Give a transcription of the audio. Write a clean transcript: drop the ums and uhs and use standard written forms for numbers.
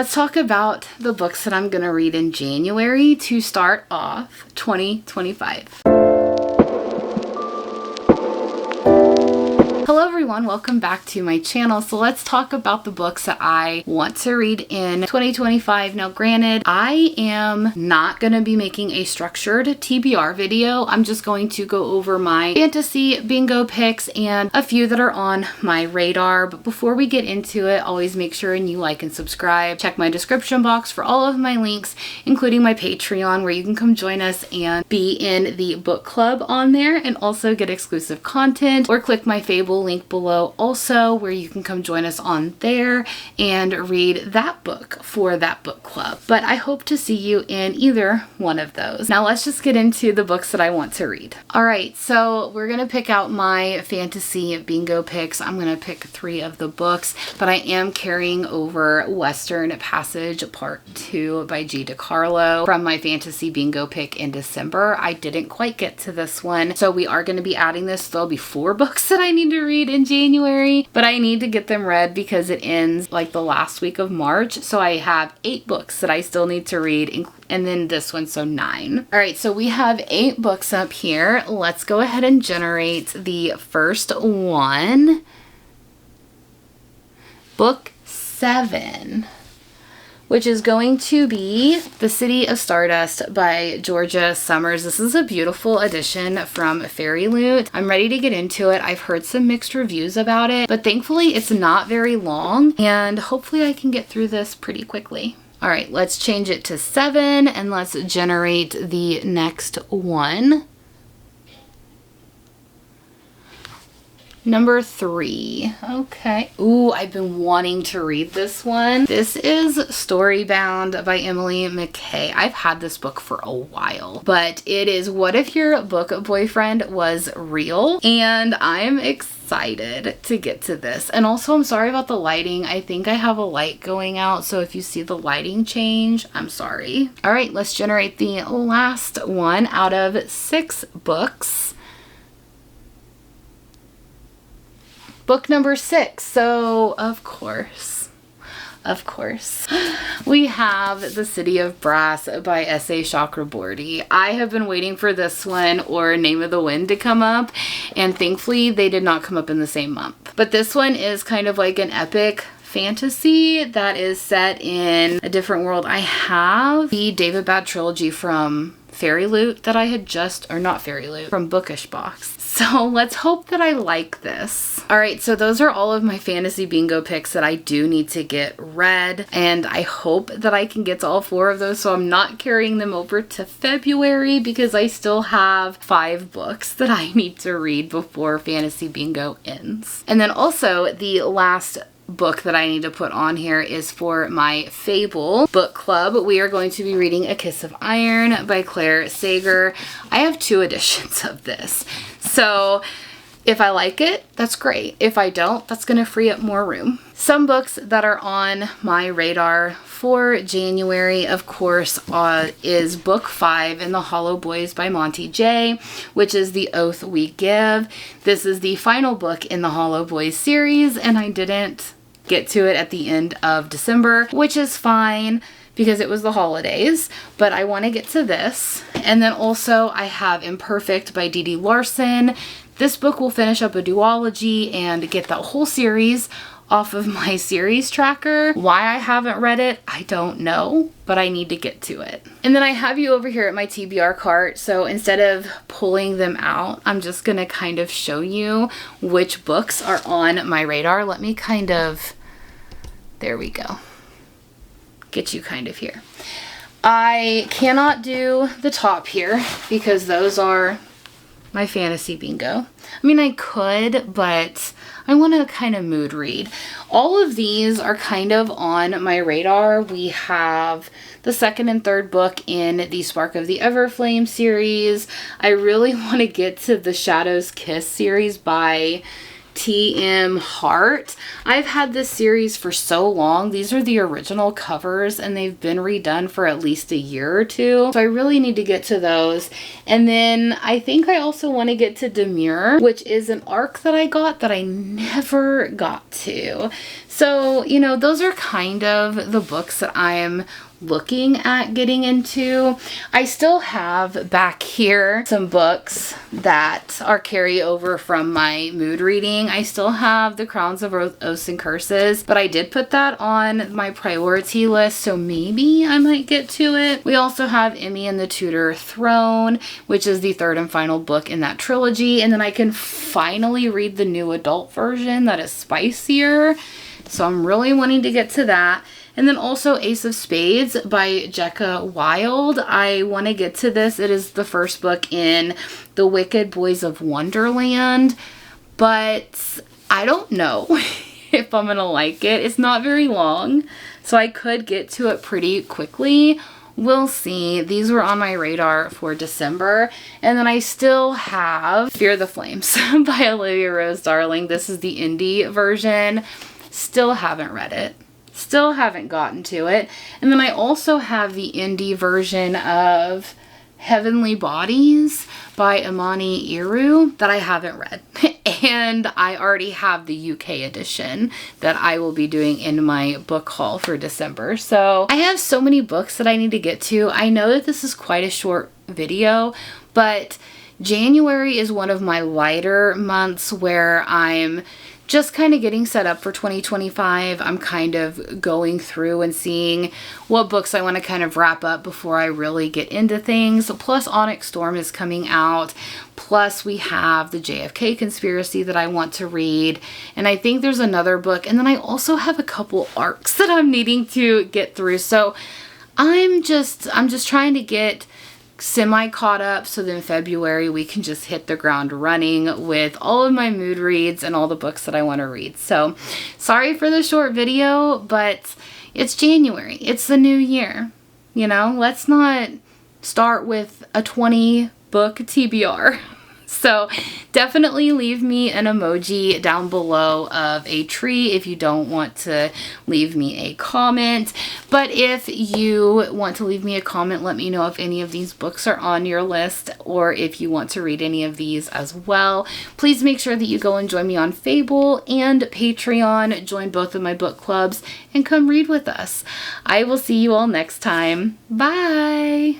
Let's talk about the books that I'm going to read in January to start off 2025. Hello everyone, welcome back to my channel. So let's talk about the books that I want to read in 2025. Now granted, I am not going to be making a structured TBR video. I'm just going to go over my fantasy bingo picks and a few that are on my radar. But before we get into it, always make sure you like and subscribe. Check my description box for all of my links, including my Patreon, where you can come join us and be in the book club on there and also get exclusive content, or click my Fable link below also, where you can come join us on there and read that book for that book club. But I hope to see you in either one of those. Now let's just get into the books that I want to read. All right, so we're gonna pick out my fantasy bingo picks. I'm gonna pick 3 of the books, but I am carrying over Western Passage Part 2 by G. DeCarlo from my fantasy bingo pick in December. I didn't quite get to this one, so we are gonna be adding this. There'll be 4 books that I need to read in January, but I need to get them read because it ends like the last week of March. So I have 8 books that I still need to read, and then this one, so 9. All right, so we have 8 books up here. Let's go ahead and generate the first one. Book 7, which is going to be The City of Stardust by Georgia Summers. This is a beautiful edition from Fairy Loot. I'm ready to get into it. I've heard some mixed reviews about it, but thankfully it's not very long, and hopefully I can get through this pretty quickly. All right, let's change it to 7 and let's generate the next one. Number 3. Okay. Ooh, I've been wanting to read this one. This is Storybound by Emily McKay. I've had this book for a while, but it is What If Your Book Boyfriend Was Real? And I'm excited to get to this. And also, I'm sorry about the lighting. I think I have a light going out, so if you see the lighting change, I'm sorry. All right, let's generate the last one out of 6 books. Book number 6. So, of course, we have The City of Brass by S.A. Chakraborty. I have been waiting for this one or Name of the Wind to come up, and thankfully they did not come up in the same month. But this one is kind of like an epic fantasy that is set in a different world. I have the David Bad trilogy from Fairy Loot that I had just, or not Fairy Loot, from Bookish Box. So let's hope that I like this. All right, so those are all of my fantasy bingo picks that I do need to get read, and I hope that I can get to all 4 of those, so I'm not carrying them over to February because I still have 5 books that I need to read before fantasy bingo ends. And then also the last book that I need to put on here is for my Fable book club. We are going to be reading A Kiss of Iron by Claire Sager. I have 2 editions of this, so if I like it, that's great. If I don't, that's going to free up more room. Some books that are on my radar for January, of course, is book 5 in the Hollow Boys by Monty J, which is The Oath We Give. This is the final book in the Hollow Boys series, and I didn't get to it at the end of December, which is fine because it was the holidays, but I want to get to this. And then also I have Imperfect by Dee Dee Larson. This book will finish up a duology and get that whole series off of my series tracker. Why I haven't read it, I don't know, but I need to get to it. And then I have you over here at my TBR cart, so instead of pulling them out, I'm just gonna kind of show you which books are on my radar. Let me kind of, there we go, get you kind of here. I cannot do the top here because those are my fantasy bingo. I mean, I could, but I want to kind of mood read. All of these are kind of on my radar. We have the 2nd and 3rd book in the Spark of the Everflame series. I really want to get to the Shadow's Kiss series by T.M. Hart. I've had this series for so long. These are the original covers and they've been redone for at least a year or 2. So I really need to get to those. And then I think I also want to get to Demure, which is an arc that I got that I never got to. So, you know, those are kind of the books that I'm looking at getting into. I still have back here some books that are carryover from my mood reading. I still have The Crowns of Oaths and Curses, but I did put that on my priority list, so maybe I might get to it. We also have Emmy and the Tudor Throne, which is the third and final book in that trilogy, and then I can finally read the new adult version that is spicier, so I'm really wanting to get to that. And then also Ace of Spades by Jekka Wild. I want to get to this. It is the first book in The Wicked Boys of Wonderland, but I don't know if I'm going to like it. It's not very long, so I could get to it pretty quickly. We'll see. These were on my radar for December. And then I still have Fear the Flames by Olivia Rose Darling. This is the indie version. Still haven't read it. Still haven't gotten to it. And then I also have the indie version of Heavenly Bodies by Imani Iru that I haven't read. And I already have the UK edition that I will be doing in my book haul for December. So I have so many books that I need to get to. I know that this is quite a short video, but January is one of my lighter months where I'm just kind of getting set up for 2025. I'm kind of going through and seeing what books I want to kind of wrap up before I really get into things. Plus Onyx Storm is coming out. Plus we have the JFK Conspiracy that I want to read. And I think there's another book. And then I also have a couple arcs that I'm needing to get through. So I'm just trying to get semi caught up, so then February we can just hit the ground running with all of my mood reads and all the books that I want to read. So sorry for the short video, but it's January. It's the new year. You know, let's not start with a 20 book TBR. So definitely leave me an emoji down below of a tree if you don't want to leave me a comment. But if you want to leave me a comment, let me know if any of these books are on your list or if you want to read any of these as well. Please make sure that you go and join me on Fable and Patreon. Join both of my book clubs and come read with us. I will see you all next time. Bye!